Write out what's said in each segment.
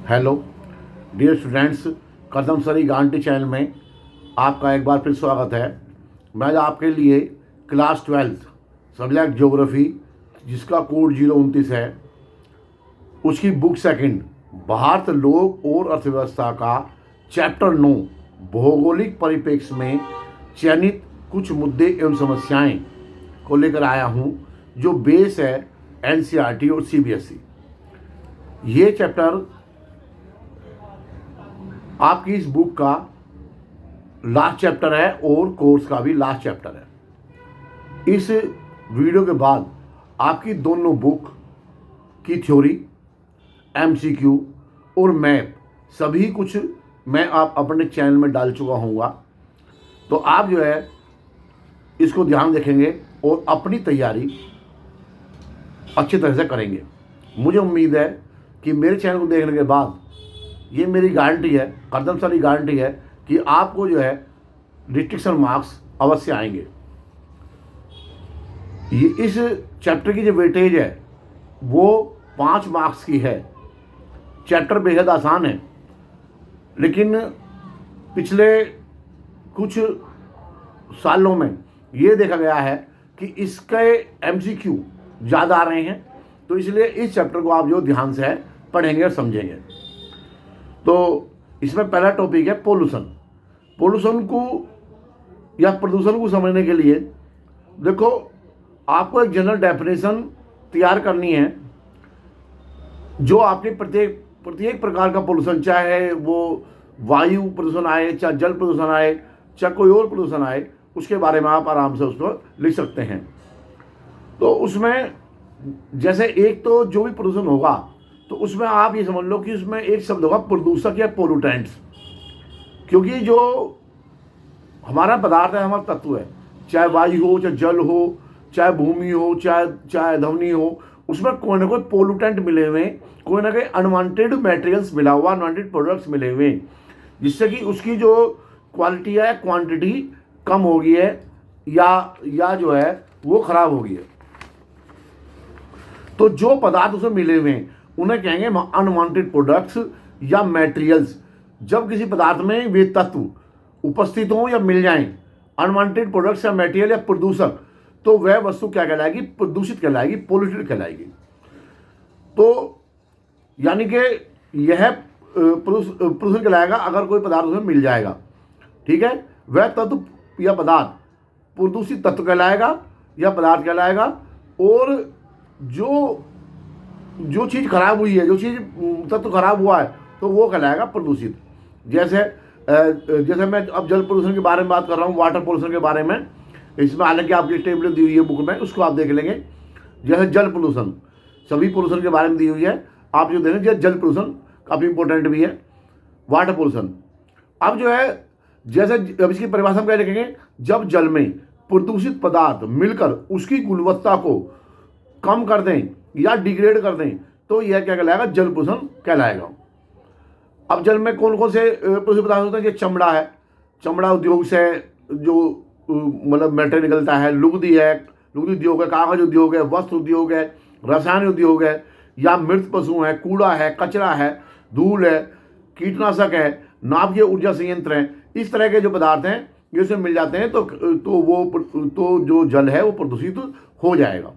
Hello dear students, कदम सरी guarantee channel में आपका एक बार फिर स्वागत है। मैं आज आपके लिए क्लास 12 सब्जेक्ट ज्योग्राफी, जिसका कोड 029 है, उसकी बुक सेकंड भारत लोक और अर्थव्यवस्था का चैप्टर 9 भौगोलिक परिप्रेक्ष्य में चयनित कुछ मुद्दे एवं समस्याएं को लेकर आया हूं, जो बेस है एनसीईआरटी और सीबीएसई। ये चैप्टर आपकी इस बुक का लास्ट चैप्टर है और कोर्स का भी लास्ट चैप्टर है। इस वीडियो के बाद आपकी दोनों बुक की थ्योरी, एमसीक्यू और मैप सभी कुछ मैं आप अपने चैनल में डाल चुका हूँगा। तो आप जो है इसको ध्यान देखेंगे और अपनी तैयारी अच्छी तरह से करेंगे। मुझे उम्मीद है कि मेरे चैनल को देखने के बाद ये मेरी गारंटी है, कदम सारी गारंटी है कि आपको जो है डिस्टिंक्शन मार्क्स अवश्य आएंगे। ये इस चैप्टर की जो वेटेज है वो 5 मार्क्स की है। चैप्टर बेहद आसान है, लेकिन पिछले कुछ सालों में ये देखा गया है कि इसके एमसीक्यू ज़्यादा आ रहे हैं, तो इसलिए इस चैप्टर को आप जो ध्यान से पढ़ेंगे और समझेंगे। तो इसमें पहला टॉपिक है पोल्यूशन। पोल्यूशन को या प्रदूषण को समझने के लिए देखो, आपको एक जनरल डेफिनेशन तैयार करनी है जो आपके प्रत्येक प्रकार का पोल्यूशन, चाहे वो वायु प्रदूषण आए, चाहे जल प्रदूषण आए, चाहे कोई और प्रदूषण आए, उसके बारे में आप आराम से उसको लिख सकते हैं। तो उसमें जैसे एक तो जो भी प्रदूषण होगा तो उसमें आप ये समझ लो कि उसमें एक शब्द होगा प्रदूषक या पोल्यूटेंट्स, क्योंकि जो हमारा पदार्थ है, हमारा तत्व है, चाहे वायु हो, चाहे जल हो, चाहे भूमि हो, चाहे ध्वनि हो, उसमें कोई ना कोई पोल्यूटेंट मिले हुए, कोई ना कोई अनवांटेड मटेरियल्स मिला हुआ, अनवांटेड प्रोडक्ट्स मिले हुए, जिससे कि उसकी जो क्वालिटी है, क्वांटिटी कम हो गई है या जो है वो खराब हो गई है। तो जो पदार्थ उसमें मिले हुए हैं उन्हें कहेंगे अनवांटेड प्रोडक्ट्स या मटेरियल्स। जब किसी पदार्थ में वे तत्व उपस्थित हों या मिल जाएं, अनवांटेड प्रोडक्ट्स या मटेरियल या प्रदूषक, तो वह वस्तु क्या कहलाएगी? प्रदूषित कहलाएगी, पोल्यूटेड कहलाएगी। तो यानी कि यह प्रदूषण कहलाएगा अगर कोई पदार्थ उसमें मिल जाएगा, ठीक है। वह तत्व या पदार्थ प्रदूषित तत्व कहलाएगा या पदार्थ कहलाएगा। और जो चीज़ खराब हुई है, जो चीज़ तत्व खराब हुआ है, तो वो कहलाएगा प्रदूषित। जैसे मैं अब जल प्रदूषण के बारे में बात कर रहा हूँ, वाटर पोल्यूशन के बारे में। इसमें हालांकि आपकी टेबल दी हुई है बुक में, उसको आप देख लेंगे। जैसे जल प्रदूषण, सभी पोल्यूशन के बारे में दी हुई है, आप जो देखें। जल प्रदूषण काफ़ी इंपॉर्टेंट भी है। वाटर पोल्यूशन, अब जो है जैसे अब इसकी परिभाषा में क्या लिखेंगे? जब जल में प्रदूषित पदार्थ मिलकर उसकी गुणवत्ता को कम कर दें या डिग्रेड कर दें, तो यह क्या कहलाएगा? जल प्रदूषण कहलाएगा। अब जल में कौन कौन से प्रदूषित पदार्थ होते हैं? ये चमड़ा है, चमड़ा उद्योग से जो मतलब मेटेरियल निकलता है, लुगदी है, लुगदी उद्योग है, कागज उद्योग है, वस्त्र उद्योग है, रसायन उद्योग है, या मृत पशु है, कूड़ा है, कचरा है, धूल है, कीटनाशक है, नाभिकीय ऊर्जा संयंत्र है। इस तरह के जो पदार्थ हैं ये उसमें मिल जाते हैं, तो जो जल है वो प्रदूषित हो जाएगा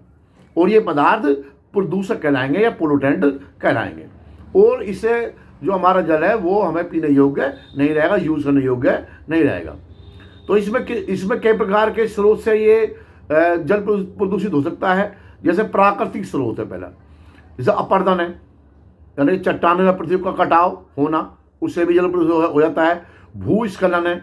और ये पदार्थ प्रदूषक कहलाएंगे या पोल्यूटेंट कहलाएंगे। और इससे जो हमारा जल है वो हमें पीने योग्य नहीं रहेगा, यूज करने योग्य नहीं रहेगा। तो इसमें कई प्रकार के स्रोत से ये जल प्रदूषित हो सकता है। जैसे प्राकृतिक स्रोत है पहला, जैसे अपरदन है, यानी चट्टानों या पृथ्वी का कटाव होना, उससे भी जल प्रदूषित हो जाता है। भूस्खलन है,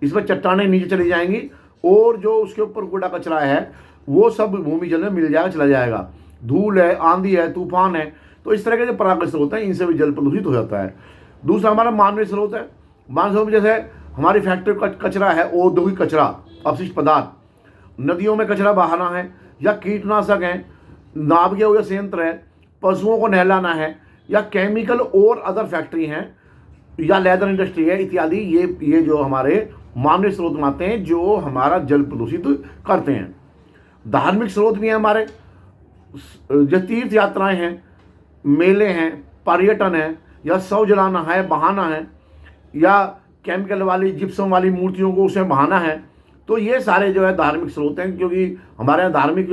इसमें चट्टानें नीचे चली जाएंगी और जो उसके ऊपर कूड़ा कचरा है वो सब भूमि जल में मिल जाएगा, चला जाएगा। धूल है, आंधी है, तूफान है, तो इस तरह के जो प्राकृतिक स्रोत हैं इनसे भी जल प्रदूषित हो जाता है। दूसरा हमारा मानवीय स्रोत है। मानव स्रोत में जैसे हमारी फैक्ट्री का कचरा है, औद्योगिक कचरा, अपशिष्ट पदार्थ, नदियों में कचरा बहाना है, या कीटनाशक है, नाभिकीय ऊर्जा संयंत्र है, पशुओं को नहलाना है, या केमिकल और अदर फैक्ट्री हैं, या लेदर इंडस्ट्री है इत्यादि। ये जो हमारे मानवीय स्रोत में आते हैं जो हमारा जल प्रदूषित करते हैं। धार्मिक स्रोत भी हैं हमारे, जो तीर्थ यात्राएं हैं, मेले हैं, पर्यटन है, या शव जलाना है, बहाना है, या केमिकल वाली जिप्सम वाली मूर्तियों को उसमें बहाना है, तो ये सारे जो है धार्मिक स्रोत हैं, क्योंकि हमारे यहाँ धार्मिक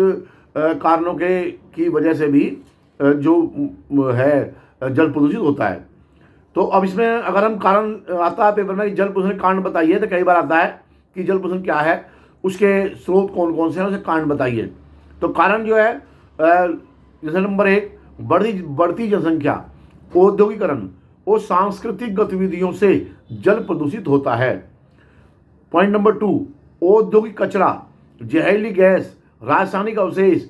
कारणों के की वजह से भी जो है जल प्रदूषित होता है। तो अब इसमें अगर हम कारण आता है पेपर में कि जल प्रदूषण कारण बताइए, तो कई बार आता है कि जल प्रदूषण क्या है, उसके स्रोत कौन कौन से हैं, उसे कारण बताइए। तो कारण जो है जैसे नंबर 1, बढ़ती जनसंख्या, औद्योगिकरण और सांस्कृतिक गतिविधियों से जल प्रदूषित होता है। पॉइंट नंबर 2, औद्योगिक कचरा, जहरीली गैस, रासायनिक अवशेष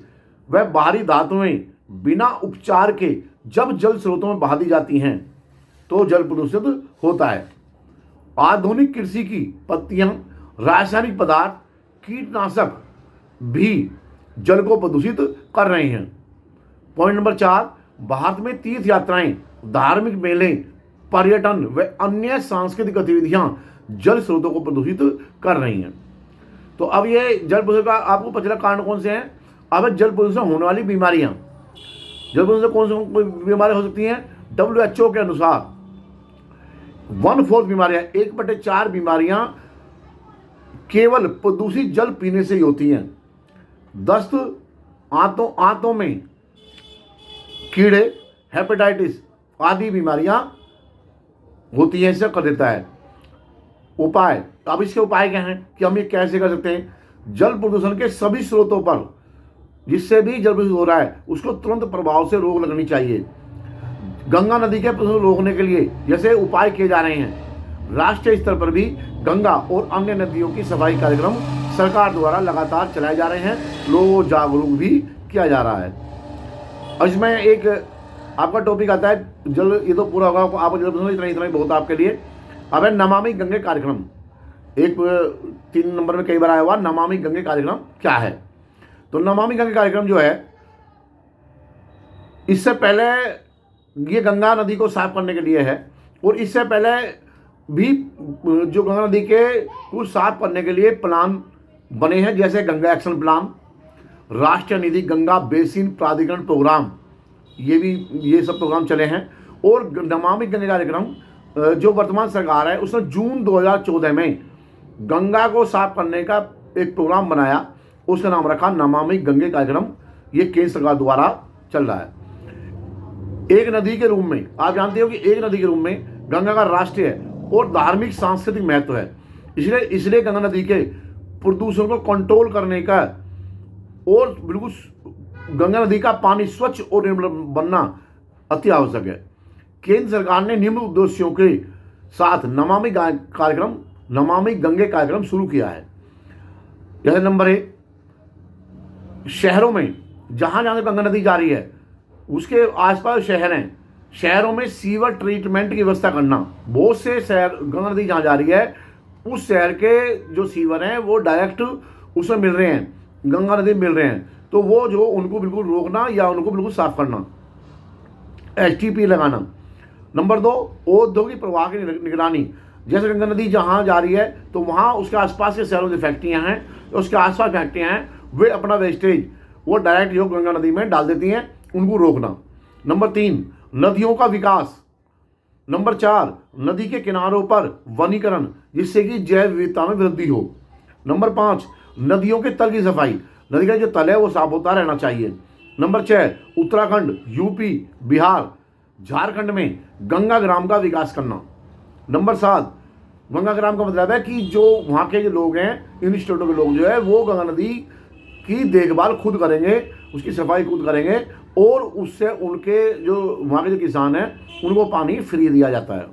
व बाहरी धातुएं बिना उपचार के जब जल स्रोतों में बहा दी जाती हैं तो जल प्रदूषित होता है। आधुनिक कृषि की पत्तियां, रासायनिक पदार्थ, कीटनाशक भी जल को प्रदूषित कर रहे हैं। पॉइंट नंबर 4, भारत में तीर्थ यात्राएं, धार्मिक मेले, पर्यटन व अन्य सांस्कृतिक गतिविधियां जल स्रोतों को प्रदूषित कर रही हैं। तो अब ये जल प्रदूषण का आपको पता चला कारण कौन से हैं। अब जल प्रदूषण होने वाली बीमारियां, जल प्रदूषण कौन सी बीमारियां हो सकती हैं। WHO के अनुसार 1/4 बीमारियां, 1/4 बीमारियां केवल प्रदूषित जल पीने से ही होती हैं। दस्त, आंतों में कीड़े, हेपेटाइटिस आदि बीमारियां होती हैं, इससे कर देता है। उपाय, तो अब इसके उपाय क्या हैं कि हम ये कैसे कर सकते हैं। जल प्रदूषण के सभी स्रोतों पर जिससे भी जल प्रदूषण हो रहा है उसको तुरंत प्रभाव से रोक लगनी चाहिए। गंगा नदी के प्रदूषण रोकने के लिए जैसे उपाय किए जा रहे हैं, राष्ट्रीय स्तर पर भी गंगा और अन्य नदियों की सफाई कार्यक्रम सरकार द्वारा लगातार चलाए जा रहे हैं, लोगों को जागरूक भी किया जा रहा है। और इसमें एक आपका टॉपिक आता है जल, ये तो पूरा होगा आपको जल प्रदूषण इतना ही बहुत आपके लिए। अब है नमामि गंगे कार्यक्रम, एक 3 नंबर में कई बार आया हुआ, नमामि गंगे कार्यक्रम क्या है। तो नमामि गंगे कार्यक्रम जो है, इससे पहले ये गंगा नदी को साफ करने के लिए है, और इससे पहले भी जो गंगा नदी के को साफ करने के लिए प्लान बने हैं, जैसे गंगा एक्शन प्लान, राष्ट्रीय निधि गंगा बेसिन प्राधिकरण प्रोग्राम, ये सब प्रोग्राम चले हैं। और नमामि गंगे कार्यक्रम जो वर्तमान सरकार है उसने जून 2014 में गंगा को साफ करने का एक प्रोग्राम बनाया, उसका नाम रखा नमामि गंगे कार्यक्रम। ये केंद्र सरकार द्वारा चल रहा है। एक नदी के रूप में आप जानते हो कि एक नदी के रूप में गंगा का राष्ट्रीय और धार्मिक सांस्कृतिक महत्व है। इसलिए गंगा नदी के प्रदूषण को कंट्रोल करने का और बिल्कुल गंगा नदी का पानी स्वच्छ और निर्मल बनना अति आवश्यक है। केंद्र सरकार ने निम्न उद्देश्यों के साथ नमामि गंगे कार्यक्रम शुरू किया है। जैसे नंबर 1, शहरों में जहां जहां गंगा नदी जा रही है उसके आसपास शहर हैं, शहरों में सीवर ट्रीटमेंट की व्यवस्था करना। बहुत से शहर, गंगा नदी जहाँ जा रही है उस शहर के जो सीवर हैं वो डायरेक्ट उसमें मिल रहे हैं, गंगा नदी मिल रहे हैं, तो वो जो उनको बिल्कुल रोकना या उनको बिल्कुल साफ करना, STP लगाना। नंबर 2, औद्योगिक प्रवाह की निगरानी। जैसे गंगा नदी जहाँ जा रही है तो वहाँ उसके आसपास के शहरों की फैक्ट्रियाँ हैं, उसके आसपास फैक्ट्रियाँ हैं, वे अपना वेस्टेज वो डायरेक्ट जो गंगा नदी में डाल देती हैं, उनको रोकना। नंबर 3, नदियों का विकास। नंबर 4, नदी के किनारों पर वनीकरण जिससे कि जैव विविधता में वृद्धि हो। नंबर 5, नदियों के तल की सफाई, नदी का जो तल है वो साफ होता रहना चाहिए। नंबर 6, उत्तराखंड, यूपी, बिहार, झारखंड में गंगा ग्राम का विकास करना। नंबर 7, गंगा ग्राम का मतलब है कि जो वहाँ के जो लोग हैं, इन स्टेटों के लोग जो है वो गंगा नदी की देखभाल खुद करेंगे, उसकी सफाई खुद करेंगे, और उससे उनके जो वहाँ के जो किसान हैं उनको पानी फ्री दिया जाता है,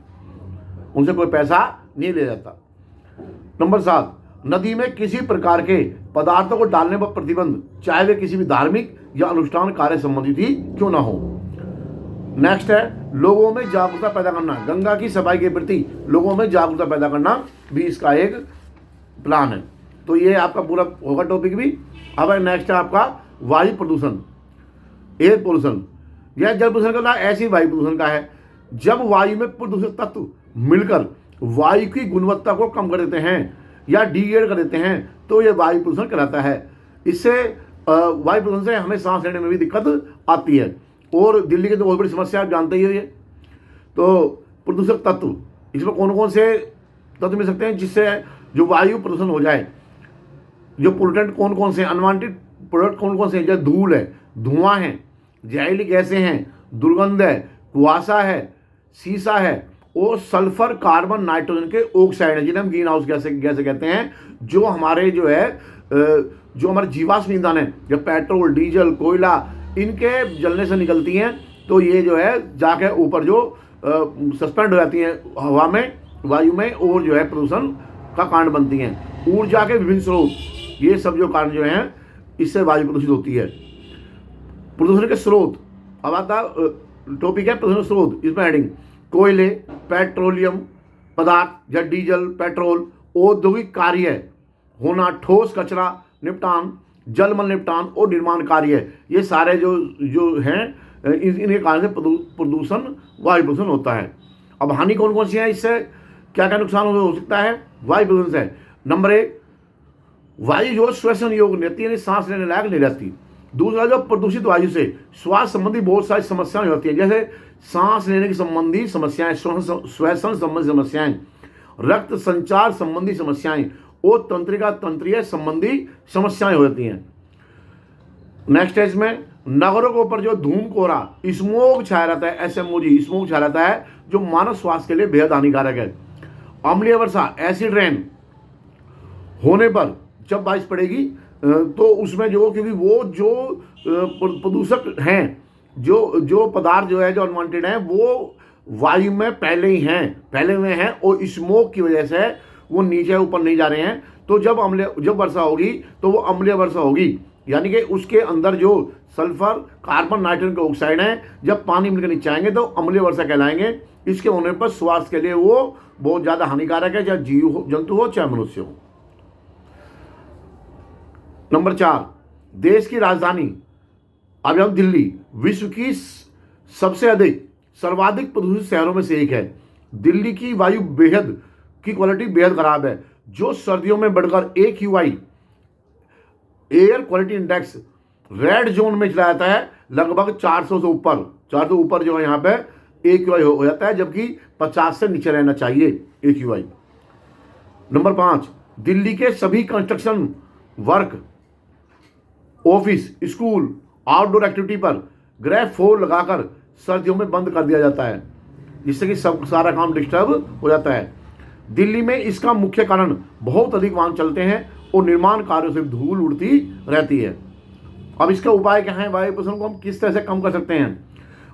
उनसे कोई पैसा नहीं लिया जाता। नंबर 7, नदी में किसी प्रकार के पदार्थों को डालने पर प्रतिबंध, चाहे वे किसी भी धार्मिक या अनुष्ठान कार्य संबंधित ही क्यों ना हो। नेक्स्ट है लोगों में जागरूकता पैदा करना। गंगा की सफाई के प्रति लोगों में जागरूकता पैदा करना भी इसका एक प्लान है। तो ये आपका पूरा होगा टॉपिक भी। अब नेक्स्ट है आपका वायु प्रदूषण, एयर पोल्यूशन। यह जल प्रदूषण का ऐसी वायु प्रदूषण का है जब वायु में प्रदूषक तत्व मिलकर वायु की गुणवत्ता को कम कर देते हैं या डिग्रेड कर देते हैं, तो यह वायु प्रदूषण कहलाता है। इससे वायु प्रदूषण से हमें सांस लेने में भी दिक्कत आती है, और दिल्ली की तो बहुत बड़ी समस्या आप जानते ही हो ये। तो प्रदूषक तत्व, इसमें कौन कौन से तत्व मिल सकते हैं जिससे जो वायु प्रदूषण हो जाए। जो पोल्यूटेंट कौन कौन से, अनवांटेड प्रोडक्ट कौन कौन से हैं, जैसे धूल है, धुआं है, जहरीली गैसें हैं, दुर्गंध है, कुआसा है, सीसा है और सल्फर कार्बन नाइट्रोजन के ऑक्साइड है, जिन्हें हम ग्रीन हाउस गैस कहते हैं, जो हमारे जो है जो हमारे जीवाश्म ईंधन है, जब पेट्रोल, डीजल, कोयला, इनके जलने से निकलती हैं तो ये जो है जाके ऊपर जो सस्पेंड हो जाती हैं हवा में, वायु में, और जो है प्रदूषण का कारण बनती हैं। ऊर्जा के विभिन्न स्रोत, ये सब जो कारण जो हैं इससे वायु प्रदूषित होती है। प्रदूषण के स्रोत, अब आता टॉपिक है प्रदूषण स्रोत, इसमें हेडिंग कोयले, पेट्रोलियम पदार्थ या डीजल, पेट्रोल, औद्योगिक कार्य होना, ठोस कचरा निपटान, जलमल निपटान और निर्माण कार्य, ये सारे जो हैं इनके कारण से प्रदूषण, वायु प्रदूषण होता है। अब हानि कौन कौन सी है, इससे क्या क्या नुकसान हो सकता है वायु प्रदूषण से। नंबर 1, वायु जो श्वसन योग्य नहीं रहती, यानी सांस लेने लायक नहीं रहती। दूसरा, जो प्रदूषित वायु से स्वास्थ्य संबंधी बहुत सारी समस्याएं होती हैं, जैसे सांस लेने की संबंधी समस्याएं, श्वसन संबंधी समस्याएं, रक्त संचार संबंधी समस्याएं और तंत्रिका तंत्रीय संबंधी समस्याएं हो जाती हैं। नेक्स्ट है इसमें नगरों के ऊपर जो धूम कोहरा, स्मोक छाया रहता है, SMOG, स्मोक छाया रहता है, जो मानव स्वास्थ्य के लिए बेहद हानिकारक है। अम्लीय वर्षा, एसिड रेन होने पर जब बारिश पड़ेगी तो उसमें जो, क्योंकि वो जो प्रदूषक हैं, जो पदार्थ जो है, जो अनवांटेड हैं, वो वायु में पहले हुए हैं और स्मोक की वजह से वो नीचे ऊपर नहीं जा रहे हैं। तो जब वर्षा होगी तो वो अम्लीय वर्षा होगी, यानी कि उसके अंदर जो सल्फर कार्बन नाइट्रोजन के ऑक्साइड हैं, जब पानी मिलकर नीचे आएंगे तो अम्लीय वर्षा कहलाएंगे। इसके होने पर स्वास्थ्य के लिए वो बहुत ज़्यादा हानिकारक है, चाहे जीव हो, जंतु हो, चाहे मनुष्य हो। नंबर 4, देश की राजधानी, अब हम दिल्ली विश्व की सर्वाधिक प्रदूषित शहरों में से एक है। दिल्ली की वायु क्वालिटी बेहद खराब है, जो सर्दियों में बढ़कर AQI, air quality index, red zone में चला जाता है। लगभग 400 से ऊपर जो है यहाँ पे AQI हो जाता है, जबकि 50 से नीचे रहना चाहिए AQI। नंबर 5, दिल्ली के सभी construction work, office, school, outdoor activity पर ग्रेफ 4 लगाकर सर्दियों में बंद कर दिया जाता है, जिससे कि सारा काम डिस्टर्ब हो जाता है। दिल्ली में इसका मुख्य कारण बहुत अधिक वाहन चलते हैं और निर्माण कार्यों से धूल उड़ती रहती है। अब इसका उपाय क्या है, वायु प्रदूषण को हम किस तरह से कम कर सकते हैं।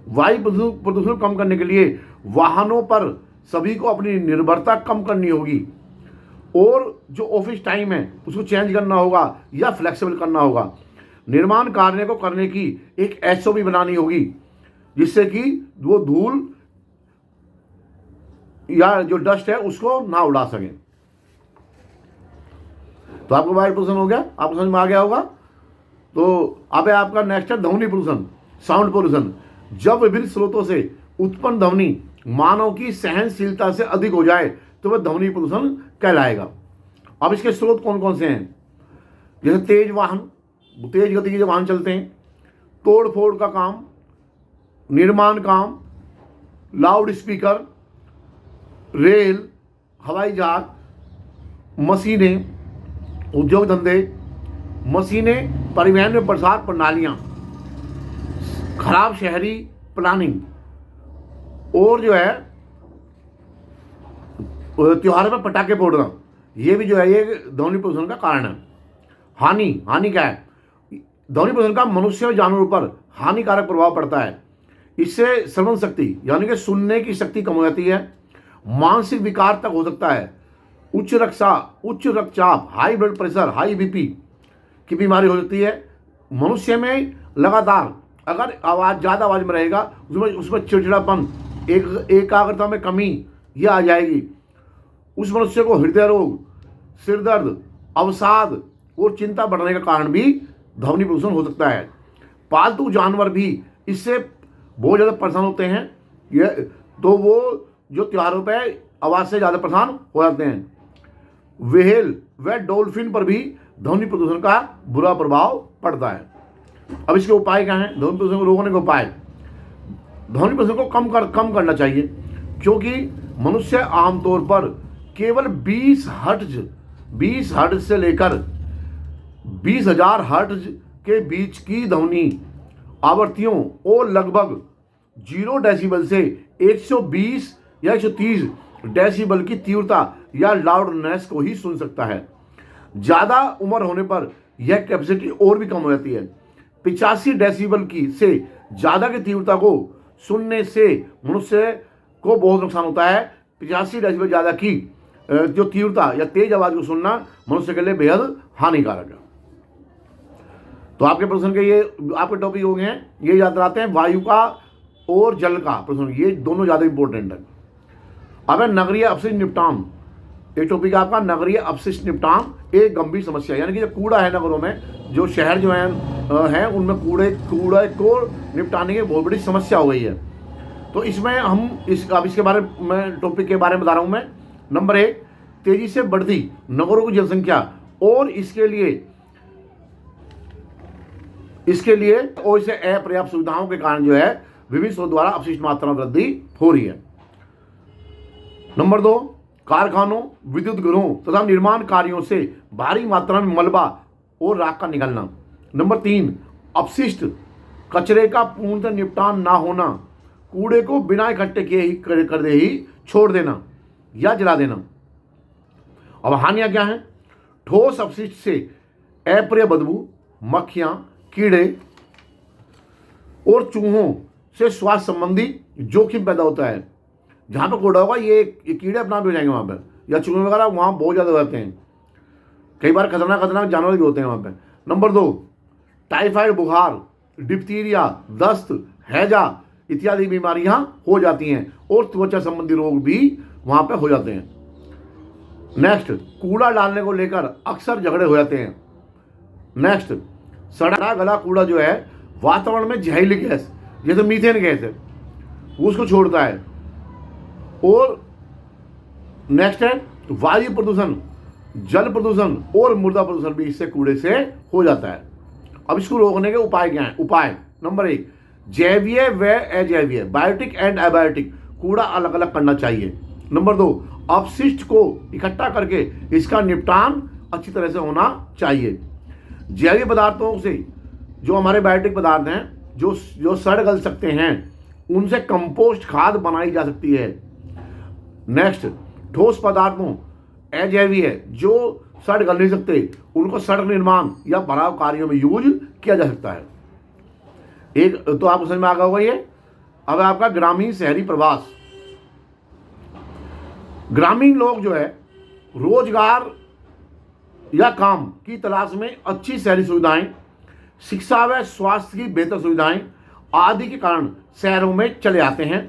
वायु प्रदूषण कम करने के लिए वाहनों पर सभी को अपनी निर्भरता कम करनी होगी, और जो ऑफिस टाइम है उसको चेंज करना होगा या फ्लेक्सिबल करना होगा। निर्माण कार्य को करने की एक SOP बनानी होगी, जिससे कि वो धूल या जो डस्ट है उसको ना उड़ा सके। तो आपको वायु प्रदूषण हो गया, आपको समझ में आ गया होगा। तो अब है आपका नेक्स्ट है ध्वनि प्रदूषण, साउंड पोल्यूशन। जब विभिन्न स्रोतों से उत्पन्न ध्वनि मानव की सहनशीलता से अधिक हो जाए तो वह ध्वनि प्रदूषण कहलाएगा। अब इसके स्रोत कौन कौन से हैं, जैसे तेज गति के जो वाहन चलते हैं, तोड़ फोड़ का काम, निर्माण काम, लाउड स्पीकर, रेल, हवाई जहाज, मशीनें, उद्योग धंधे, मशीनें, परिवहन में प्रसार प्रणालियाँ, खराब शहरी प्लानिंग, और जो है त्योहारों में पटाखे फोड़ना, ये भी जो है ये ध्वनि प्रदूषण का कारण है। हानि क्या है, ध्वनि प्रदूषण का मनुष्य और जानवरों पर हानिकारक प्रभाव पड़ता है। इससे श्रवण शक्ति यानी कि सुनने की शक्ति कम हो जाती है, मानसिक विकार तक हो सकता है, उच्च रक्तचाप, high blood pressure, high BP की बीमारी हो सकती है। मनुष्य में लगातार अगर ज़्यादा आवाज़ में रहेगा उसमें चिड़चिड़ापन, एकाग्रता में कमी ये आ जाएगी। उस मनुष्य को हृदय रोग, सिर दर्द, अवसाद और चिंता बढ़ने का कारण भी ध्वनि प्रदूषण हो सकता है। पालतू जानवर भी इससे बहुत ज़्यादा परेशान होते हैं, ये तो वो जो त्योहारों पे आवाज़ से ज़्यादा परेशान हो जाते हैं। व्हेल व डॉल्फिन पर भी ध्वनि प्रदूषण का बुरा प्रभाव पड़ता है। अब इसके उपाय क्या हैं, ध्वनि प्रदूषण को रोकने के उपाय। ध्वनि प्रदूषण को कम करना चाहिए। क्योंकि मनुष्य आमतौर पर केवल 20 हर्ट्ज से लेकर 20,000 हर्ट्ज के बीच की ध्वनि आवृत्तियों और लगभग 0 डेसिबल से 120 या 130 डेसिबल की तीव्रता या लाउडनेस को ही सुन सकता है। ज़्यादा उम्र होने पर यह कैपेसिटी और भी कम हो जाती है। 85 डेसिबल की से ज़्यादा की तीव्रता को सुनने से मनुष्य को बहुत नुकसान होता है। 85 डेसिबल ज़्यादा की जो तीव्रता या तेज आवाज़ को सुनना मनुष्य के लिए बेहद हानिकारक है। तो आपके प्रदूषण के ये आपके टॉपिक हो गए हैं, ये याद रखते हैं। वायु का और जल का प्रदूषण, ये दोनों ज़्यादा इंपॉर्टेंट है। अब है नगरीय अपशिष्ट निपटान। एक टॉपिक आपका नगरीय अपशिष्ट निपटान एक गंभीर समस्या है। यानी कि जो कूड़ा है नगरों में, जो शहर जो है उनमें कूड़े को निपटाने की बहुत बड़ी समस्या हो गई है। तो इसमें हम अब इसके बारे में टॉपिक के बारे में बता रहा हूँ मैं। नंबर 1, तेजी से बढ़ती नगरों की जनसंख्या और इसके लिए और इसे अपर्याप्त सुविधाओं के कारण जो है विभिन्न स्रोत द्वारा अपशिष्ट मात्रा में वृद्धि हो रही है। नंबर 2, कारखानों, विद्युत घरों तथा निर्माण कार्यों से भारी मात्रा में मलबा और राख का निकलना। नंबर 3, अपशिष्ट कचरे का पूर्णतः निपटान ना होना, कूड़े को बिना इकट्ठे किए कर दे ही छोड़ देना या जला देना। अब हानियां क्या हैं? ठोस अपशिष्ट से अप्रिय बदबू, मक्खियां, कीड़े और चूहों से स्वास्थ्य संबंधी जोखिम पैदा होता है। जहाँ पे कूड़ा होगा ये कीड़े अपना भी हो जाएंगे वहाँ पे, या चूहे वगैरह वहाँ बहुत ज़्यादा रहते हैं। कई बार खतरनाक जानवर भी होते हैं वहाँ पे। नंबर 2, टाइफाइड बुखार, डिप्थीरिया, दस्त, हैजा इत्यादि बीमारियाँ हो जाती हैं और त्वचा संबंधी रोग भी वहाँ पे हो जाते हैं। नेक्स्ट, कूड़ा डालने को लेकर अक्सर झगड़े हो जाते हैं। नेक्स्ट, सड़ा गला कूड़ा जो है वातावरण में जहरीली गैस जैसे मीथेन गैस है उसको छोड़ता है। और नेक्स्ट है वायु प्रदूषण, जल प्रदूषण और मृदा प्रदूषण भी इससे कूड़े से हो जाता है। अब इसको रोकने के उपाय क्या हैं? उपाय नंबर 1, जैवीय व अजैवीय, बायोटिक एंड एबायोटिक कूड़ा अलग अलग करना चाहिए। नंबर 2, अपशिष्ट को इकट्ठा करके इसका निपटान अच्छी तरह से होना चाहिए। जैविक पदार्थों से जो हमारे बायोटिक पदार्थ हैं जो सड़ गल सकते हैं उनसे कंपोस्ट खाद बनाई जा सकती है। नेक्स्ट, ठोस पदार्थों अजैवीय जो सड़ गल नहीं सकते उनको सड़क निर्माण या भराव कार्यों में यूज किया जा सकता है। एक तो आपको समझ में आ गया होगा ये। अब आपका ग्रामीण शहरी प्रवास। ग्रामीण लोग जो है रोजगार या काम की तलाश में अच्छी शहरी सुविधाएं, शिक्षा व स्वास्थ्य की बेहतर सुविधाएं आदि के कारण शहरों में चले आते हैं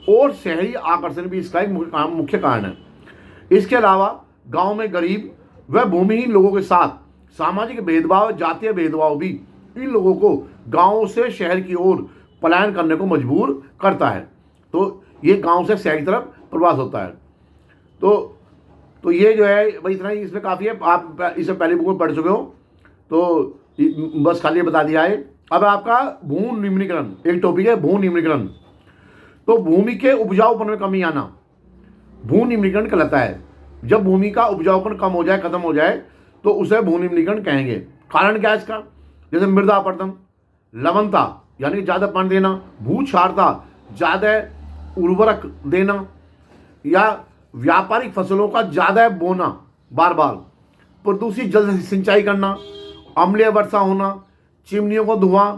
और शहरी आकर्षण भी इसका एक मुख्य कारण है। इसके अलावा गांव में गरीब व भूमिहीन लोगों के साथ सामाजिक भेदभाव, जातीय भेदभाव भी इन लोगों को गांवों से शहर की ओर पलायन करने को मजबूर करता है। तो ये गांव से शहर की तरफ प्रवास होता है। तो ये जो है भाई इतना ही इसमें काफ़ी है। आप इससे पहले बुक में पढ़ चुके हो तो बस खाली बता दिया है। अब आपका भू निम्नीकरण एक टॉपिक है, भू निम्नीकरण। तो भूमि के उपजाऊपन में कमी आना भू निम्नीकरण कहलाता है। जब भूमि का उपजाऊपन कम हो जाए, खत्म हो जाए तो उसे भू निम्नीकरण कहेंगे। कारण क्या है इसका? जैसे मृदा अपरदन, लवणता यानी कि ज़्यादा पानी देना, भू क्षारता ज़्यादा उर्वरक देना, या व्यापारिक फसलों का ज़्यादा बोना बार बार, प्रदूषित जल सिंचाई करना, अम्लीय वर्षा होना, चिमनियों को धुआं,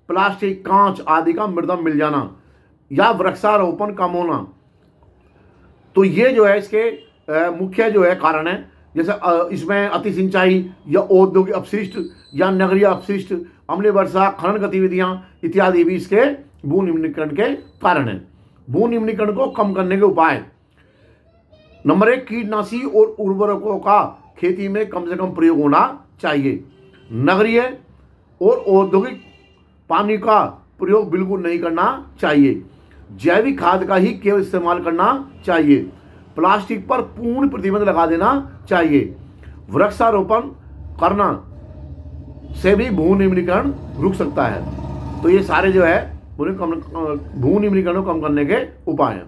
प्लास्टिक, कांच आदि का मृदा मिल जाना, या वृक्षारोपण कम होना। तो ये जो है इसके मुख्य जो है कारण है। जैसे इसमें अति सिंचाई या औद्योगिक अपशिष्ट या नगरीय अपशिष्ट, अम्लीय वर्षा, खनन गतिविधियां इत्यादि भी इसके भू निम्नीकरण के कारण है। भू निम्नीकरण को कम करने के उपाय नंबर 1, कीटनाशी और उर्वरकों का खेती में कम से कम प्रयोग होना चाहिए। नगरीय और औद्योगिक पानी का प्रयोग बिल्कुल नहीं करना चाहिए। जैविक खाद का ही केवल इस्तेमाल करना चाहिए। प्लास्टिक पर पूर्ण प्रतिबंध लगा देना चाहिए। वृक्षारोपण करना से भी भू निम्नीकरण रुक सकता है। तो ये सारे जो है भू निम्नीकरण को कम करने के उपाय हैं।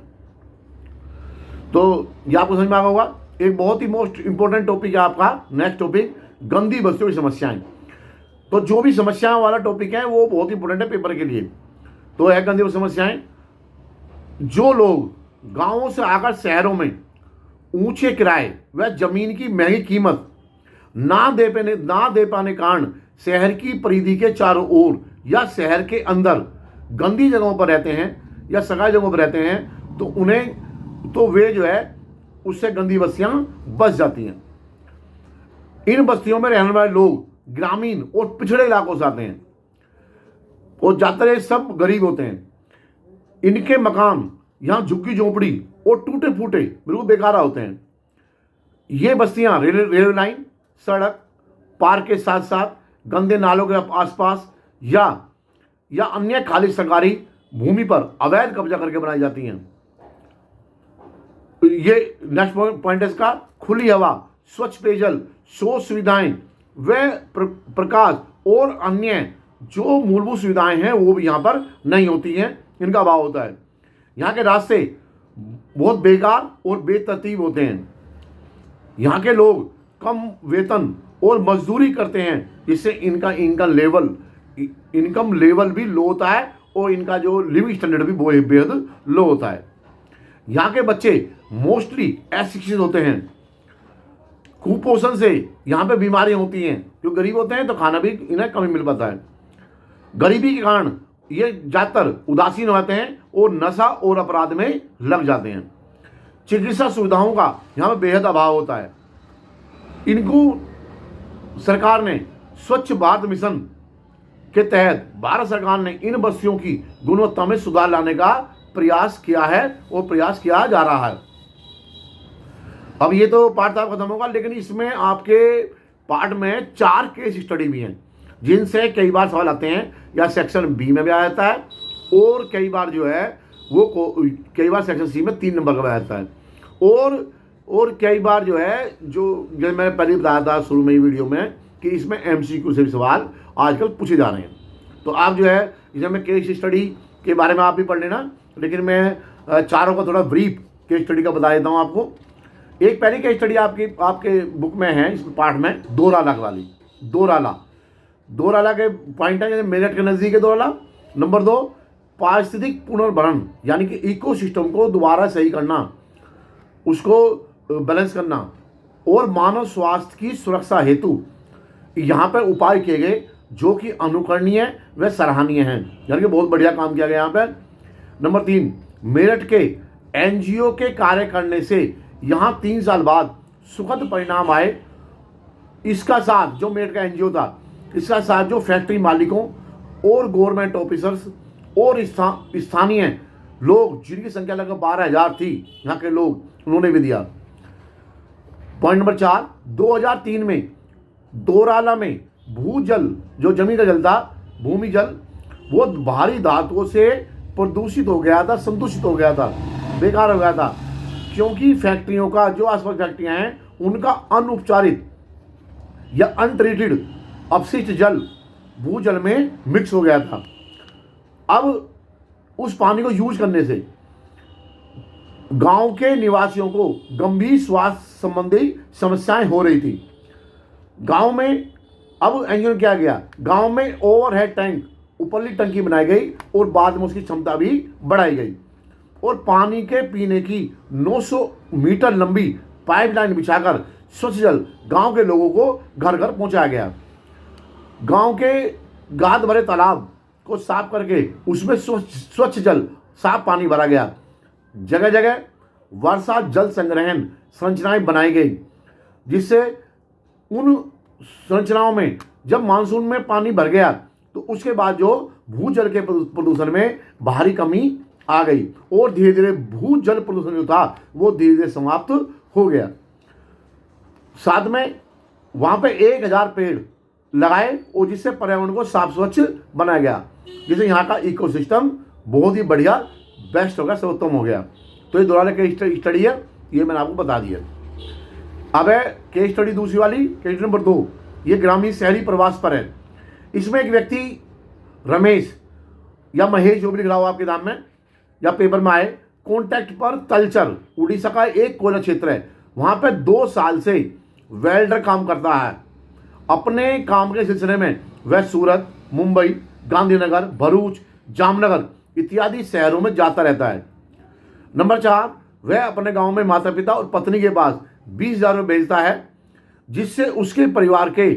तो ये आपको समझ में आ गया होगा। एक बहुत ही मोस्ट इंपॉर्टेंट टॉपिक है आपका नेक्स्ट टॉपिक, गंदी बस्तियों की समस्याएं। तो जो भी समस्याओं वाला टॉपिक है वो बहुत इंपॉर्टेंट है पेपर के लिए। तो है गंदी समस्याएं। जो लोग गांवों से आकर शहरों में ऊंचे किराए व जमीन की महंगी कीमत ना दे पाने कारण शहर की परिधि के चारों ओर या शहर के अंदर गंदी जगहों पर रहते हैं या सगाई जगहों पर रहते हैं, तो वे जो है उससे गंदी बस्तियां बस जाती हैं। इन बस्तियों में रहने वाले लोग ग्रामीण और पिछड़े इलाकों से आते हैं और ज्यादातर सब गरीब होते हैं। इनके मकान यहाँ झुग्गी झोंपड़ी और टूटे फूटे बिल्कुल बेकार होते हैं। ये बस्तियां रेलवे लाइन, सड़क, पार्क के साथ साथ गंदे नालों के आसपास या अन्य खाली सरकारी भूमि पर अवैध कब्जा करके बनाई जाती हैं। ये नेक्स्ट पॉइंट है इसका, खुली हवा, स्वच्छ पेयजल, शौच सुविधाएं व प्रकाश और अन्य जो मूलभूत सुविधाएं हैं वो भी यहाँ पर नहीं होती हैं, इनका अभाव होता है। यहाँ के रास्ते बहुत बेकार और बेतरतीब होते हैं। यहाँ के लोग कम वेतन और मजदूरी करते हैं, जिससे इनका इनकम लेवल भी लो होता है और इनका जो लिविंग स्टैंडर्ड भी बहुत बेहद लो होता है। यहाँ के बच्चे मोस्टली अशिक्षित होते हैं। कुपोषण से यहाँ पे बीमारियां होती हैं। जो गरीब होते हैं तो खाना भी इन्हें कम ही मिल पाता है। गरीबी के कारण ये ज़्यादातर उदासीन होते हैं और नशा और अपराध में लग जाते हैं। चिकित्सा सुविधाओं का यहाँ पे बेहद अभाव होता है। इनको सरकार ने स्वच्छ भारत मिशन के तहत भारत सरकार ने इन बस्तियों की गुणवत्ता में सुधार लाने का प्रयास किया है और प्रयास किया जा रहा है। अब ये तो पार्ट आप खत्म होगा, लेकिन इसमें आपके पार्ट में 4 केस स्टडी भी हैं, जिनसे कई बार सवाल आते हैं या सेक्शन बी में भी आ जाता है और कई बार जो है वो कई बार सेक्शन सी में 3 नंबर का आ जाता है और कई बार जो है जो मैंने पहले बताया था शुरू में ही वीडियो में कि इसमें MCQ से भी सवाल आजकल पूछे जा रहे हैं। तो आप जो है इसमें केस स्टडी के बारे में आप भी पढ़ लेना, लेकिन मैं चारों का थोड़ा ब्रीफ केस स्टडी का बता देता हूँ आपको। एक पहली केस स्टडी आपके बुक में है, इस पार्ट में दोराला वाली। दोराला के पॉइंट है, मेरठ के नज़दीक है दोराला। नंबर 2, पारिस्थितिक पुनर्भरण, यानी कि इकोसिस्टम को दोबारा सही करना, उसको बैलेंस करना और मानव स्वास्थ्य की सुरक्षा हेतु यहाँ पर उपाय किए गए जो कि अनुकरणीय व सराहनीय हैं, यानी कि बहुत बढ़िया काम किया गया यहाँ पर। नंबर 3, मेरठ के NGO के कार्य करने से यहाँ 3 साल बाद सुखद परिणाम आए। इसका साथ जो मेरठ का NGO था, इसका साथ जो फैक्ट्री मालिकों और गवर्नमेंट ऑफिसर्स और स्थानीय लोग, जिनकी संख्या लगभग 12,000 थी यहाँ के लोग, उन्होंने भी दिया। पॉइंट नंबर 4, 2003 में दोराला में भूजल, जो जमीन का जल था, भूमि जल, वो भारी धातुओं से प्रदूषित हो गया था, संदूषित हो गया था, बेकार हो गया था, क्योंकि फैक्ट्रियों का जो आसपास फैक्ट्रियां हैं उनका अनुपचारित या अनट्रीटेड अपशिष्ट जल भूजल में मिक्स हो गया था। अब उस पानी को यूज करने से गांव के निवासियों को गंभीर स्वास्थ्य संबंधी समस्याएं हो रही थी। गांव में अब एनजीओ क्या गया, गांव में ओवरहेड टैंक, ऊपरली टंकी बनाई गई और बाद में उसकी क्षमता भी बढ़ाई गई और पानी के पीने की 900 मीटर लंबी पाइपलाइन बिछाकर स्वच्छ जल गांव के लोगों को घर घर पहुंचाया गया। गांव के गाद भरे तालाब को साफ करके उसमें स्वच्छ जल, साफ पानी भरा गया। जगह जगह वर्षा जल संग्रहण संरचनाएं बनाई गई, जिससे उन संरचनाओं में जब मानसून में पानी भर गया तो उसके बाद जो भूजल के प्रदूषण में भारी कमी आ गई और धीरे धीरे भूजल प्रदूषण जो था वो धीरे धीरे समाप्त हो गया। साथ में वहाँ पे 1000 पेड़ लगाए और जिससे पर्यावरण को साफ स्वच्छ बनाया गया, जिससे यहाँ का इकोसिस्टम बहुत ही बढ़िया, बेस्ट हो गया, सर्वोत्तम हो गया। तो ये दोराला केस स्टडी है, ये मैंने आपको बता दिया। अब है केस स्टडी दूसरी वाली, केस नंबर 2, ये ग्रामीण शहरी प्रवास पर है। इसमें एक व्यक्ति रमेश या महेश, जो भी लिख रहा हो आपके नाम में या पेपर में आए, कॉन्टैक्ट पर तलचर, उड़ीसा का एक कोयला क्षेत्र है, वहां पे 2 साल से वेल्डर काम करता है। अपने काम के सिलसिले में वह सूरत, मुंबई, गांधीनगर, भरूच, जामनगर इत्यादि शहरों में जाता रहता है। नंबर 4, वह अपने गांव में माता पिता और पत्नी के पास 20,000 रुपये भेजता है, जिससे उसके परिवार के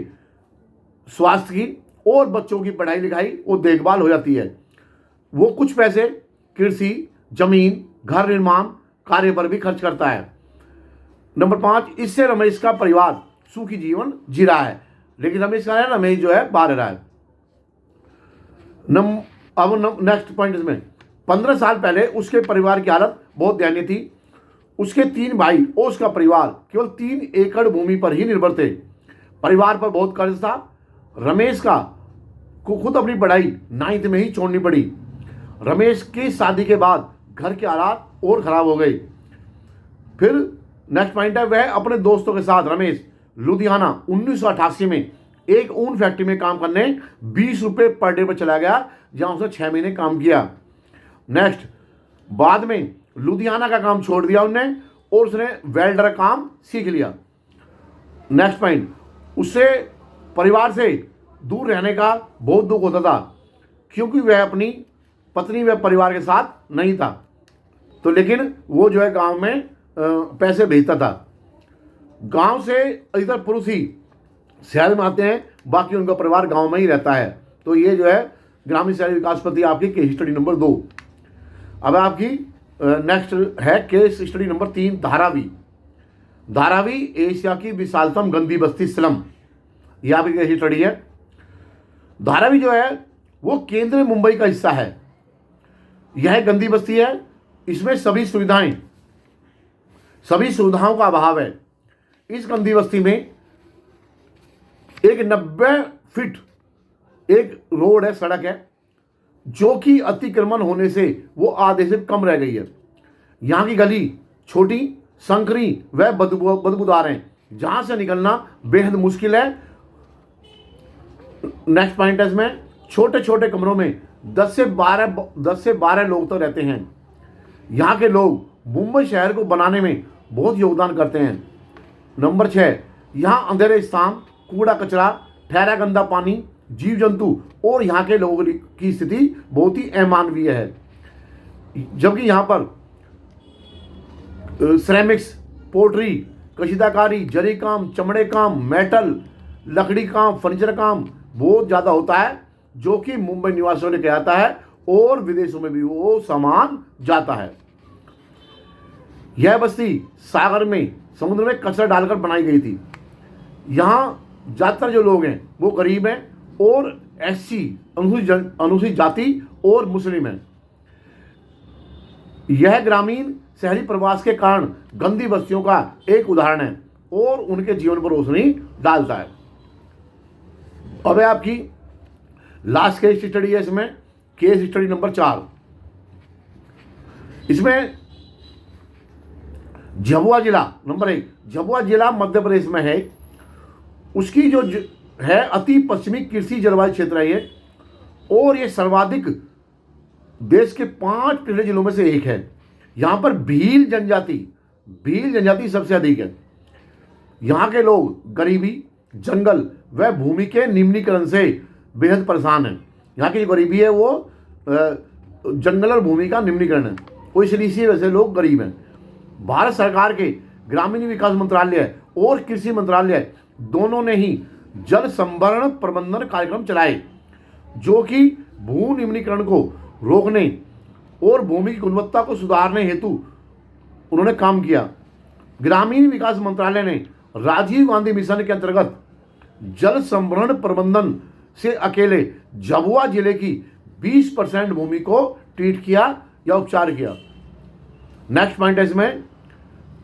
स्वास्थ्य की और बच्चों की पढ़ाई लिखाई और देखभाल हो जाती है। वो कुछ पैसे कृषि, जमीन, घर निर्माण कार्य पर भी खर्च करता है। नंबर 5, इससे रमेश का परिवार सुखी जीवन जी रहा है, लेकिन रमेश जो है बाहर रहा है। अब नेक्स्ट पॉइंट इसमें, 15 साल पहले उसके परिवार की हालत बहुत दयनीय थी। उसके 3 भाई और उसका परिवार केवल 3 एकड़ भूमि पर ही निर्भर थे। परिवार पर बहुत कर्ज था। रमेश को खुद अपनी पढ़ाई 9th में ही छोड़नी पड़ी। रमेश की शादी के बाद घर के हालात और खराब हो गए। फिर नेक्स्ट पॉइंट है, वह अपने दोस्तों के साथ रमेश लुधियाना 1988 में एक ऊन फैक्ट्री में काम करने 20 रुपये पर डे पर चला गया, जहां उसने 6 महीने काम किया। नेक्स्ट, बाद में लुधियाना का काम छोड़ दिया उनने और उसने वेल्डर काम सीख लिया। नेक्स्ट पॉइंट, उससे परिवार से दूर रहने का बहुत दुख होता था, क्योंकि वह अपनी पत्नी व परिवार के साथ नहीं था। तो लेकिन वो जो है गांव में पैसे भेजता था। गांव से अधिकतर पुरुष ही शहर में आते हैं, बाकी उनका परिवार गांव में ही रहता है। तो ये जो है ग्रामीण शहरी विकास प्रति आपकी केस स्टडी नंबर 2। अब आपकी नेक्स्ट है case study number 3, Dharavi. Dharavi Asia की विशालतम गंदी बस्ती स्लम, यह आपकी केस स्टडी है। धारावी जो है वो केंद्रीय मुंबई का हिस्सा है। यह गंदी बस्ती है। इसमें सभी सुविधाओं का अभाव है। इस गंदी बस्ती में एक 90 फीट एक रोड है, सड़क है, जो कि अतिक्रमण होने से वो आधे से कम रह गई है। यहाँ की गली छोटी, संकरी व बदबूदार हैं, जहाँ से निकलना बेहद मुश्किल है। नेक्स्ट पॉइंट है इसमें, छोटे छोटे कमरों में 10 से 12 लोग तो रहते हैं। यहाँ के लोग मुंबई शहर को बनाने में बहुत योगदान करते हैं। नंबर 6, यहाँ अंधेरे स्थान, कूड़ा कचरा, ठहरा गंदा पानी, जीव जंतु और यहाँ के लोगों की स्थिति बहुत ही अमानवीय है। जबकि यहाँ पर सिरेमिक्स, पोल्ट्री, कशीदाकारी, जरी काम, चमड़े काम, मेटल, लकड़ी काम, फर्नीचर काम बहुत ज़्यादा होता है, जो कि मुंबई निवासियों ने किया जाता है और विदेशों में भी वो सामान जाता है। यह बस्ती सागर में, समुद्र में कचरा डालकर बनाई गई थी। यहाँ ज़्यादातर जो लोग हैं वो गरीब हैं और SC अनुसूचित जाति और मुस्लिम हैं। यह ग्रामीण शहरी प्रवास के कारण गंदी बस्तियों का एक उदाहरण है और उनके जीवन पर रोशनी डालता है। अब है आपकी लास्ट केस स्टडी है इसमें, केस स्टडी नंबर 4। इसमें झाबुआ जिला नंबर 1, झाबुआ जिला मध्य प्रदेश में है। उसकी जो है अति पश्चिमी कृषि जलवायु क्षेत्र है ये, और ये सर्वाधिक देश के 5 पिछड़े जिलों में से एक है। यहाँ पर भील जनजाति सबसे अधिक है। यहाँ के लोग गरीबी, जंगल व भूमि के निम्नीकरण से बेहद परेशान हैं। यहाँ की जो गरीबी है वो जंगल और भूमि का निम्नीकरण है, वो इसलिए इसी वजह से लोग गरीब हैं। भारत सरकार के ग्रामीण विकास मंत्रालय और कृषि मंत्रालय दोनों ने ही जल संभरण प्रबंधन कार्यक्रम चलाए, जो कि भू निम्नीकरण को रोकने और भूमि की गुणवत्ता को सुधारने हेतु उन्होंने काम किया। ग्रामीण विकास मंत्रालय ने राजीव गांधी मिशन के अंतर्गत जल संभरण प्रबंधन से अकेले झाबुआ जिले की 20% भूमि को ट्रीट किया या उपचार किया। नेक्स्ट पॉइंट है इसमें,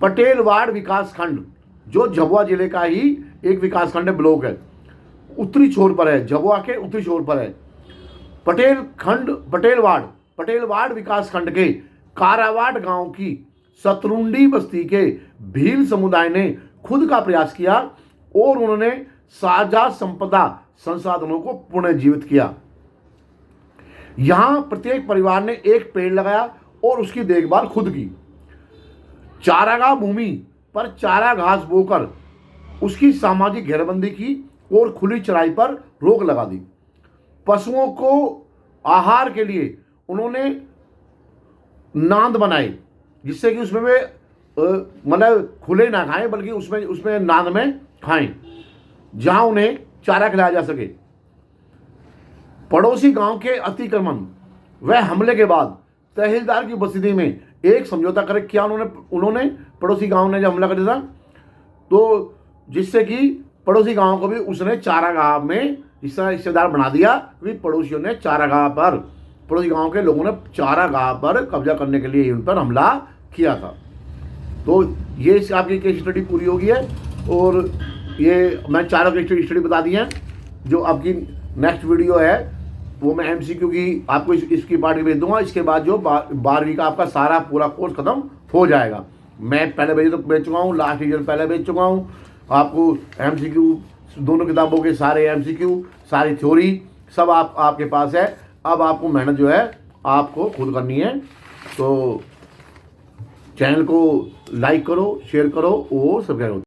पटेलवाड़ विकास खंड, जो झाबुआ जिले का ही एक विकास खंड ब्लॉक है, उत्तरी छोर पर है, झाबुआ के उत्तरी छोर पर है। पटेलवाड़ विकास खंड के कारावाड़ गांव की सतरुंडी बस्ती के भील समुदाय ने खुद का प्रयास किया और उन्होंने साझा संपदा संसाधनों को पुनर्जीवित किया। यहां प्रत्येक परिवार ने एक पेड़ लगाया और उसकी देखभाल खुद की। चारागाह भूमि पर चारा घास बोकर उसकी सामाजिक घेराबंदी की और खुली चराई पर रोक लगा दी। पशुओं को आहार के लिए उन्होंने नांद बनाए, जिससे कि उसमें वे मतलब खुले ना खाएं, बल्कि उसमें नांद में खाएं, जहां उन्हें चारा खिलाया जा सके। पड़ोसी गांव के अतिक्रमण व हमले के बाद तहसीलदार की उपस्थिति में एक समझौता कर किया उन्होंने पड़ोसी गांव ने जब हमला कर दिया था, तो जिससे कि पड़ोसी गांव को भी उसने चारागाह में इस तरह हिस्सेदार बना दिया कि पड़ोसियों ने चारागाह पर, पड़ोसी गांव के लोगों ने चारागाह पर कब्जा करने के लिए उन पर हमला किया था। तो ये आपकी केस स्टडी पूरी होगी है, और ये मैं चारों केस स्टडी बता दी हैं। जो आपकी नेक्स्ट वीडियो है वो मैं एमसीक्यू की आपको इसकी पार्टी भेज दूंगा। इसके बाद जो 12वीं का आपका सारा पूरा कोर्स खत्म हो जाएगा। मैं पहले भेज चुका हूँ, लास्ट ईयर पहले भेज चुका हूँ आपको। एमसीक्यू दोनों किताबों के सारे एमसीक्यू, सारी थ्योरी सब आपके पास है। अब आपको मेहनत जो है आपको खुद करनी है। तो चैनल को लाइक करो, शेयर करो और सब्सक्राइब करो।